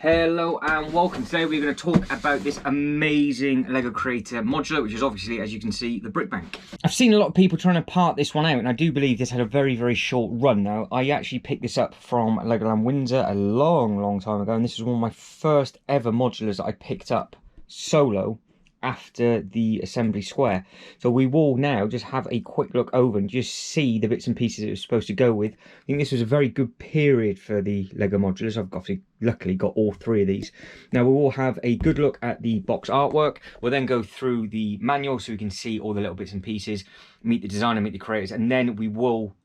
Hello and welcome. Today we're going to talk about this amazing Lego Creator Modular, which is obviously, as you can see, the brick bank. I've seen a lot of people trying to part this one out, and I do believe this had a very short run. Now, I actually picked this up from Legoland Windsor a long time ago, and this is one of my first ever modulars that I picked up solo after the assembly square. So we will now just have a quick look over and just see the bits and pieces it was supposed to go with. I think this was a very good period for the Lego modulars. I've obviously luckily got all three of these. Now we will have a good look at the box artwork. We'll then go through the manual so we can see all the little bits and pieces, meet the designer, meet the creators, and then we will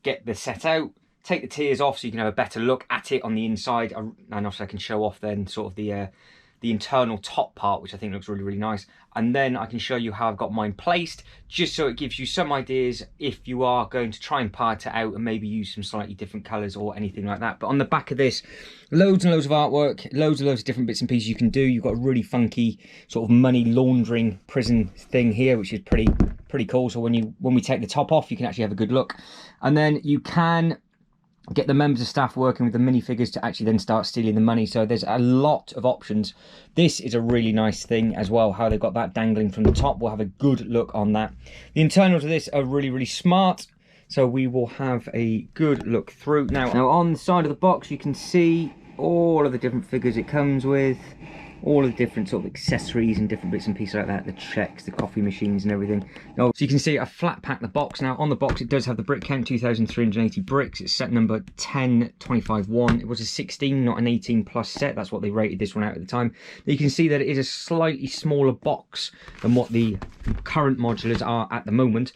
get the set out, take the tiers off so you can have a better look at it on the inside, and also I can show off then sort of the internal top part, which I think looks really nice, and then I can show you how I've got mine placed, just so it gives you some ideas if you are going to try and part it out and maybe use some slightly different colors or anything like that. But on the back of this, loads and loads of artwork, loads of different bits and pieces you can do. You've got a really funky sort of money laundering prison thing here, which is pretty cool. So when we take the top off, you can actually have a good look, and then you can get the members of staff working with the minifigures to actually then start stealing the money. So there's a lot of options. This is a really nice thing as well, how they've got that dangling from the top. We'll have a good look on that. The internals of this are really smart, so we will have a good look through. Now on the side of the box, you can see all of the different figures it comes with, all of the different sort of accessories and different bits and pieces like that, the checks, the coffee machines and everything. Now, so you can see I flat packed the box. Now on the box it does have the brick count, 2,380 bricks. It's set number 10251. It was a 16, not an 18 plus set. That's what they rated this one out at the time. Now you can see that it is a slightly smaller box than what the current modulars are at the moment.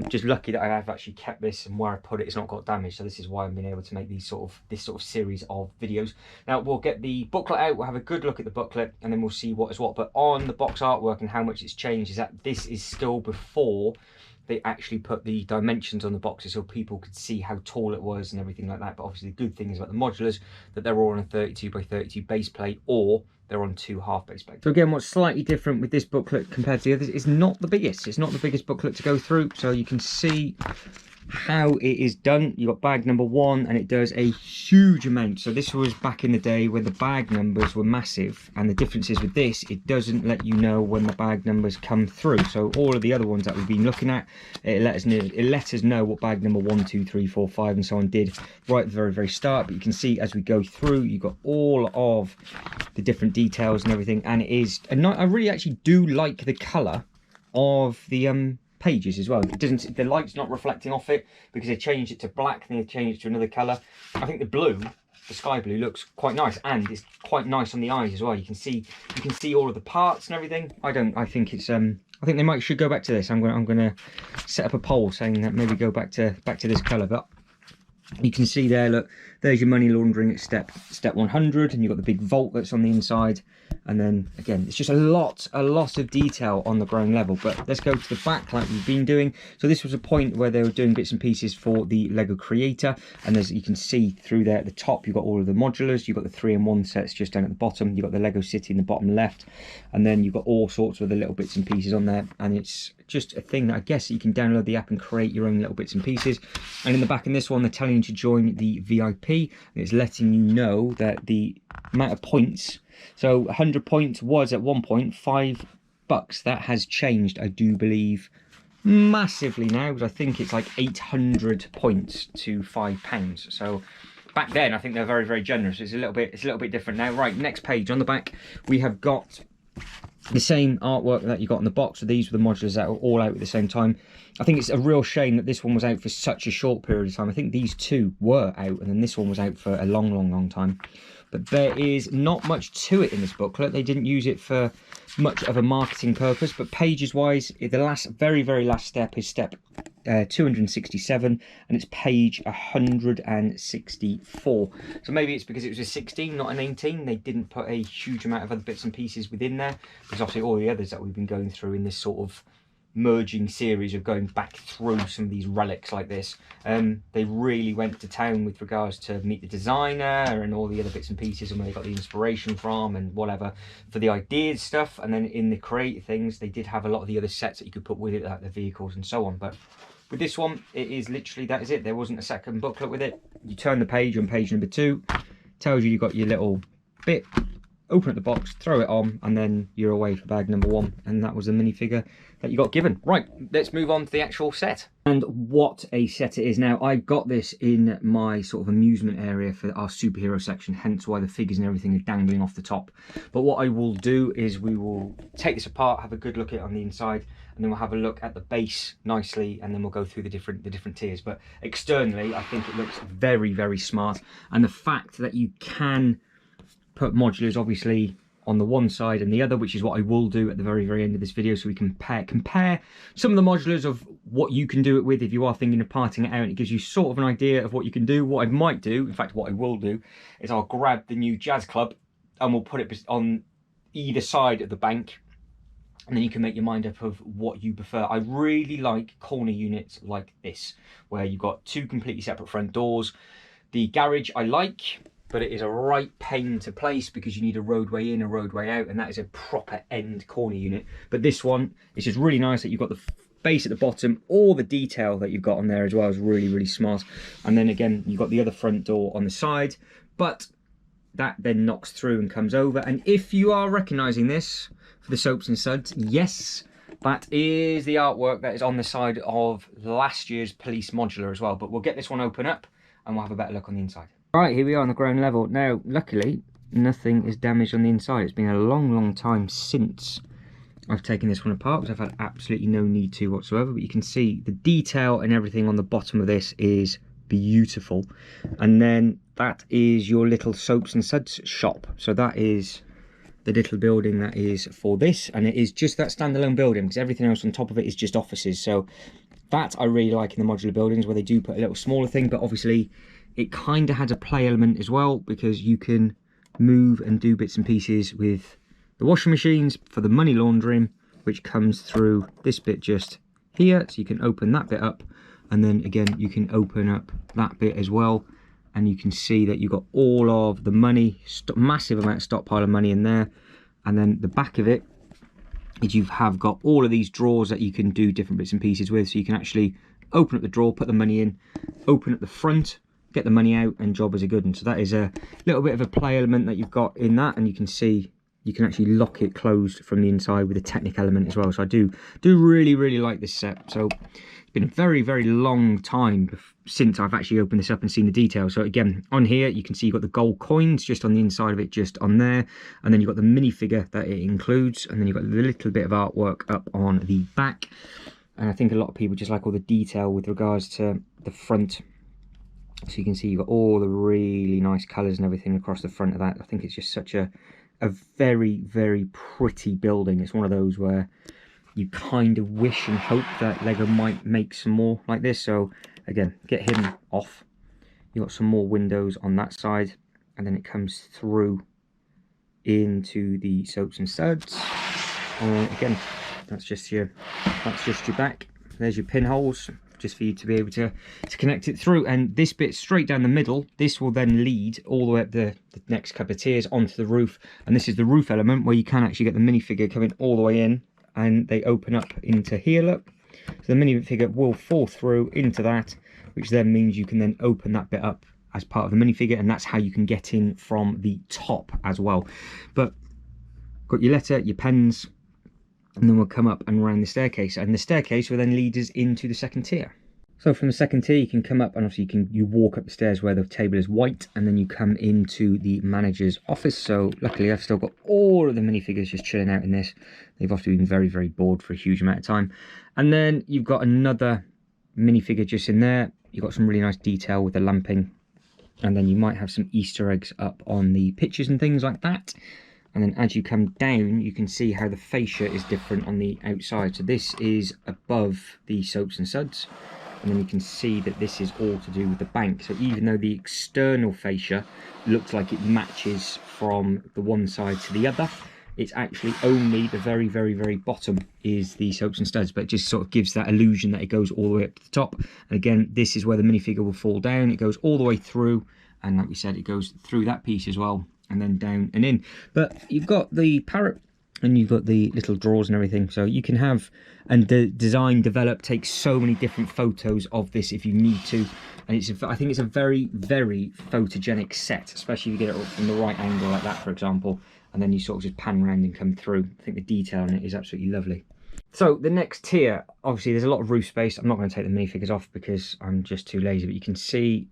Just lucky that I have actually kept this, and where I put it's not got damaged, so this is why I've been able to make this sort of series of videos. Now we'll get the booklet out, we'll have a good look at the booklet, and then we'll see what is what. But on the box artwork and how much it's changed is that this is still before they actually put the dimensions on the boxes so people could see how tall it was and everything like that. But obviously the good thing is about the modulars that they're all on a 32 by 32 base plate, or they're on 2 half base plates. So again, what's slightly different with this booklet compared to the others is not the biggest. It's not the biggest booklet to go through, so you can see how it is done. You got bag number 1, and it does a huge amount. So this was back in the day where the bag numbers were massive, and the difference is with this, it doesn't let you know when the bag numbers come through. So all of the other ones that we've been looking at, it let us know what bag number 1, 2, 3, 4, 5 and so on did right at the very start. But you can see as we go through, you've got all of the different details and everything, and it is, and I really actually do like the colour of the pages as well. It doesn't, the light's not reflecting off it because they changed it to black and they changed it to another colour. I think the blue, the sky blue, looks quite nice, and it's quite nice on the eyes as well. You can see all of the parts and everything. I think it's I think they should go back to this. I'm gonna set up a poll saying that maybe go back to this colour. But you can see there, look, there's your money laundering at step 100, and you've got the big vault that's on the inside. And then again, it's just a lot of detail on the ground level. But let's go to the back like we've been doing. So this was a point where they were doing bits and pieces for the Lego Creator, and as you can see through there at the top, you've got all of the modulars. You've got the 3-in-1 sets just down at the bottom. You've got the Lego City in the bottom left, and then you've got all sorts of the little bits and pieces on there. And it's just a thing that I guess you can download the app and create your own little bits and pieces. And in the back in this one, they're telling you to join the VIP, and it's letting you know that the amount of points, so 100 points was at one point $5. That has changed, I do believe, massively now, because I think it's like 800 points to £5. So back then I think they're very generous. It's a little bit different now. Right, next page. On the back we have got the same artwork that you got in the box. So these were the modulars that were all out at the same time. I think it's a real shame that this one was out for such a short period of time. I think these two were out, and then this one was out for a long time. But there is not much to it in this booklet. They didn't use it for much of a marketing purpose. But pages wise, the very last step is step 267, and it's page 164. So maybe it's because it was a 16, not an 18. They didn't put a huge amount of other bits and pieces within there, because obviously all the others that we've been going through in this sort of merging series of going back through some of these relics like this, they really went to town with regards to meet the designer and all the other bits and pieces, and where they got the inspiration from and whatever for the ideas stuff. And then in the creative things, they did have a lot of the other sets that you could put with it, like the vehicles and so on. But with this one, it is literally, that is it. There wasn't a second booklet with it. You turn the page on page number 2, tells you you've got your little bit, open up the box, throw it on, and then you're away for bag number 1. And that was the minifigure that you got given. Right, let's move on to the actual set. And what a set it is. Now, I got this in my sort of amusement area for our superhero section, hence why the figures and everything are dangling off the top. But what I will do is we will take this apart, have a good look at it on the inside, and then we'll have a look at the base nicely, and then we'll go through the different tiers. But externally, I think it looks very, very smart. And the fact that you can put modulars obviously on the one side and the other, which is what I will do at the very, very end of this video, so we can compare some of the modulars of what you can do it with if you are thinking of parting it out, and it gives you sort of an idea of what you can do. What I might do, in fact what I will do, is I'll grab the new Jazz Club and we'll put it on either side of the bank, and then you can make your mind up of what you prefer. I really like corner units like this, where you've got 2 completely separate front doors. The garage I like, but it is a right pain to place because you need a roadway in, a roadway out, and that is a proper end corner unit. But this one, it's just really nice that you've got the base at the bottom. All the detail that you've got on there as well is really, really smart. And then again, you've got the other front door on the side, but that then knocks through and comes over. And if you are recognising this for the soaps and suds, yes, that is the artwork that is on the side of last year's police modular as well. But we'll get this one open up and we'll have a better look on the inside. Right, here we are on the ground level. Now, luckily, nothing is damaged on the inside. It's been a long, long time since I've taken this one apart, because I've had absolutely no need to whatsoever. But you can see the detail and everything on the bottom of this is beautiful. And then that is your little soaps and suds shop. So that is the little building that is for this. And it is just that standalone building, because everything else on top of it is just offices. So that I really like in the modular buildings, where they do put a little smaller thing, but obviously it kind of has a play element as well, because you can move and do bits and pieces with the washing machines for the money laundering, which comes through this bit just here. So you can open that bit up, and then again you can open up that bit as well, and you can see that you've got all of the money, massive amount of stockpile of money in there. And then the back of it is you have got all of these drawers that you can do different bits and pieces with. So you can actually open up the drawer, put the money in, open up the front, get the money out, and job is a good one. So that is a little bit of a play element that you've got in that, and you can see you can actually lock it closed from the inside with a Technic element as well. So I do really, really like this set. So it's been a very, very long time since I've actually opened this up and seen the details. So again, on here you can see you've got the gold coins just on the inside of it, just on there, and then you've got the minifigure that it includes, and then you've got the little bit of artwork up on the back. And I think a lot of people just like all the detail with regards to the front. So you can see you've got all the really nice colours and everything across the front of that. I think it's just such a very, very pretty building. It's one of those where you kind of wish and hope that Lego might make some more like this. So again, get him off. You've got some more windows on that side, and then it comes through into the soaps and suds. Again, that's just your back. There's your pinholes, just for you to be able to connect it through. And this bit straight down the middle, this will then lead all the way up the next couple of tiers onto the roof. And this is the roof element where you can actually get the minifigure coming all the way in, and they open up into here, look. So the minifigure will fall through into that, which then means you can then open that bit up as part of the minifigure, and that's how you can get in from the top as well. But got your letter, your pens, and then we'll come up and around the staircase, and the staircase will then lead us into the second tier. So from the second tier you can come up, and obviously you walk up the stairs where the table is white, and then you come into the manager's office. So luckily I've still got all of the minifigures just chilling out in this. They've often been very, very bored for a huge amount of time. And then you've got another minifigure just in there. You've got some really nice detail with the lamping, and then you might have some Easter eggs up on the pictures and things like that. And then as you come down, you can see how the fascia is different on the outside. So this is above the soaps and suds. And then you can see that this is all to do with the bank. So even though the external fascia looks like it matches from the one side to the other, it's actually only the very, very, very bottom is the soaps and studs. But it just sort of gives that illusion that it goes all the way up to the top. And again, this is where the minifigure will fall down. It goes all the way through. And like we said, it goes through that piece as well, and then down and in. But you've got the parrot and you've got the little drawers and everything, so you can have and design, develop, take so many different photos of this if you need to. And I think it's a very, very photogenic set, especially if you get it up from the right angle like that, for example, and then you sort of just pan around and come through. I think the detail in it is absolutely lovely. So the next tier, obviously there's a lot of roof space. I'm not going to take the minifigures off because I'm just too lazy, but you can see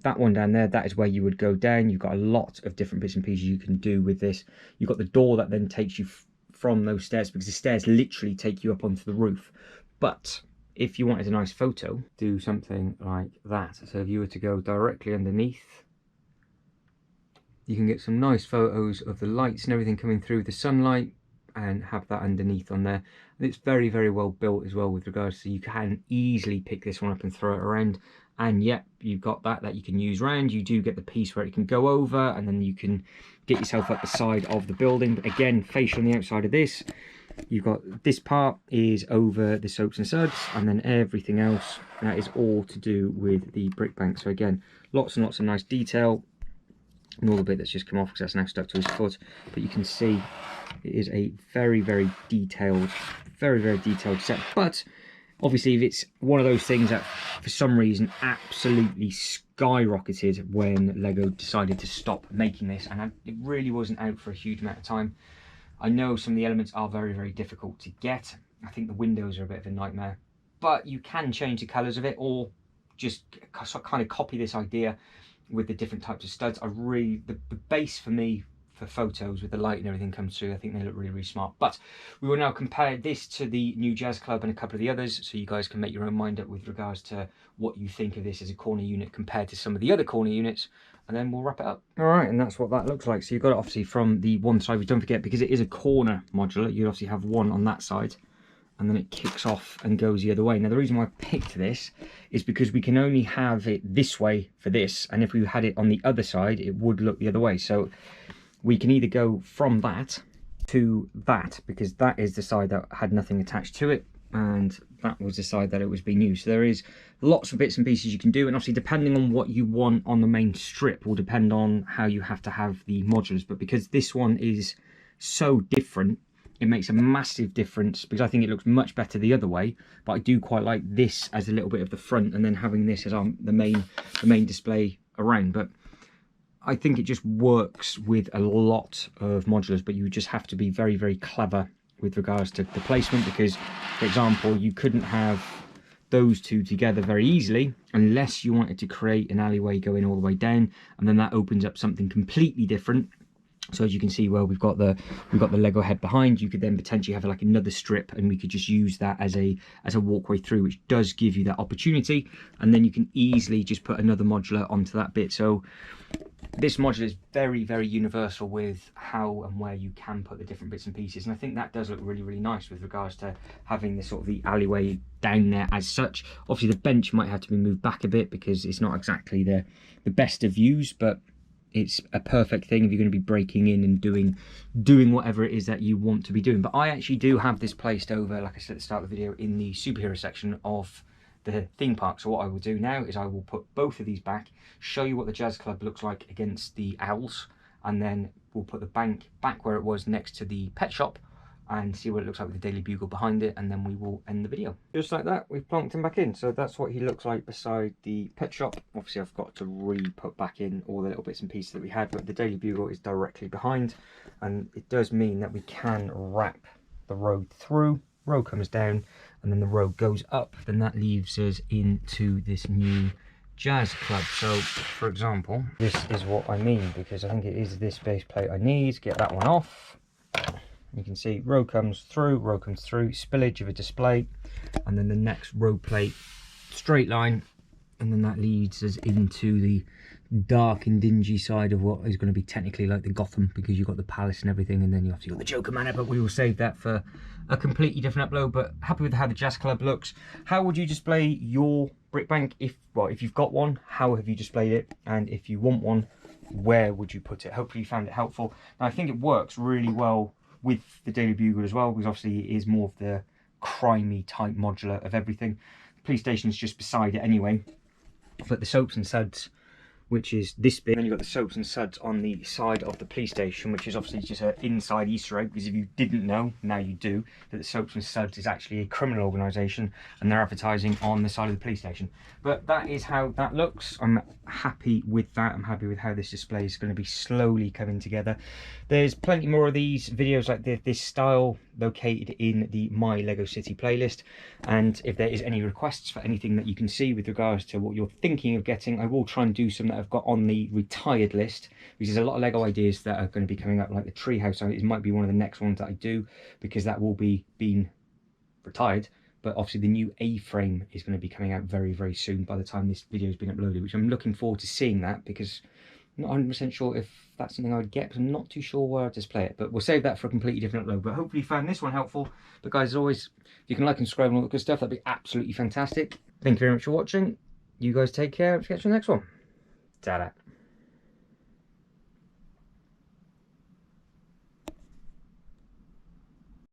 that one down there, that is where you would go down. You've got a lot of different bits and pieces you can do with this. You've got the door that then takes you from those stairs, because the stairs literally take you up onto the roof. But if you wanted a nice photo, do something like that. So if you were to go directly underneath, you can get some nice photos of the lights and everything coming through the sunlight, and have that underneath on there. And it's very, very well built as well with regards to, you can easily pick this one up and throw it around. And yep, you've got that you can use round. You do get the piece where it can go over, and then you can get yourself up the side of the building. But again, fascia on the outside of this, you've got this part is over the soaps and suds, and then everything else, that is all to do with the brick bank. So again, lots and lots of nice detail. And all the bit that's just come off because that's now stuck to his foot. But you can see it is a very, very detailed set. But obviously, if it's one of those things that for some reason absolutely skyrocketed when Lego decided to stop making this, and it really wasn't out for a huge amount of time. I know some of the elements are very, very difficult to get. I think the windows are a bit of a nightmare, but you can change the colours of it, or just kind of copy this idea with the different types of studs. The base for me, for photos with the light and everything comes through, I think they look really, really smart. But we will now compare this to the new Jazz Club and a couple of the others, so you guys can make your own mind up with regards to what you think of this as a corner unit compared to some of the other corner units, and then we'll wrap it up. All right, and that's what that looks like. So you've got it obviously from the one side, but don't forget, because it is a corner modular, you obviously have one on that side, and then it kicks off and goes the other way. Now the reason why I picked this is because we can only have it this way for this, and if we had it on the other side, it would look the other way. So we can either go from that to that, because that is the side that had nothing attached to it, and that was the side that it was being used. So there is lots of bits and pieces you can do, and obviously depending on what you want on the main strip will depend on how you have to have the modulars. But because this one is so different, it makes a massive difference, because I think it looks much better the other way, but I do quite like this as a little bit of the front, and then having this as the main display around. But I think it just works with a lot of modulars, but you just have to be very, very clever with regards to the placement, because, for example, you couldn't have those two together very easily unless you wanted to create an alleyway going all the way down, and then that opens up something completely different. So as you can see, well, we've got the Lego head behind. You could then potentially have like another strip, and we could just use that as a walkway through, which does give you that opportunity. And then you can easily just put another modular onto that bit. So this modular is very, very universal with how and where you can put the different bits and pieces. And I think that does look really, really nice with regards to having this sort of the alleyway down there as such. Obviously the bench might have to be moved back a bit because it's not exactly the best of views, but it's a perfect thing if you're going to be breaking in and doing whatever it is that you want to be doing. But I actually do have this placed over, like I said at the start of the video, in the superhero section of the theme park. So what I will do now is I will put both of these back, show you what the Jazz Club looks like against the owls, and then we'll put the bank back where it was next to the pet shop, and see what it looks like with the Daily Bugle behind it, and then we will end the video. Just like that, we've plonked him back in. So that's what he looks like beside the pet shop. Obviously I've got to re-put back in all the little bits and pieces that we had, but the Daily Bugle is directly behind, and it does mean that we can wrap the road through. Row comes down, and then the row goes up. Then that leaves us into this new Jazz Club. So for example, this is what I mean, because I think it is this base plate I need. Get that one off. You can see row comes through, spillage of a display, and then the next row plate, straight line, and then that leads us into the dark and dingy side of what is going to be technically like the Gotham, because you've got the palace and everything, and then you obviously got the Joker Manor, but we will save that for a completely different upload. But happy with how the Jazz Club looks. How would you display your brick bank? If you've got one, how have you displayed it? And if you want one, where would you put it? Hopefully you found it helpful. Now I think it works really well with the Daily Bugle as well, because obviously it is more of the crimey type modular of everything. The police station is just beside it anyway, but the soaps and suds which is this bit. And then you've got the soaps and suds on the side of the police station, which is obviously just an inside Easter egg, because if you didn't know, now you do, that the soaps and suds is actually a criminal organisation and they're advertising on the side of the police station. But that is how that looks. I'm happy with that. I'm happy with how this display is going to be slowly coming together. There's plenty more of these videos like this style located in the My Lego City playlist, and if there is any requests for anything that you can see with regards to what you're thinking of getting, I will try and do some that I've got on the retired list, because there's a lot of Lego ideas that are going to be coming up, like the treehouse. It might be one of the next ones that I do, because that will be being retired. But obviously the new A-frame is going to be coming out very, very soon by the time this video has been uploaded, which I'm looking forward to seeing that, because I'm not 100% sure if that's something I would get, because I'm not too sure where I'd display it. But we'll save that for a completely different upload. But hopefully you found this one helpful. But guys, as always, if you can like and subscribe and all that good stuff, that'd be absolutely fantastic. Thank you very much for watching. You guys take care. Let's catch you in the next one. Ta-da.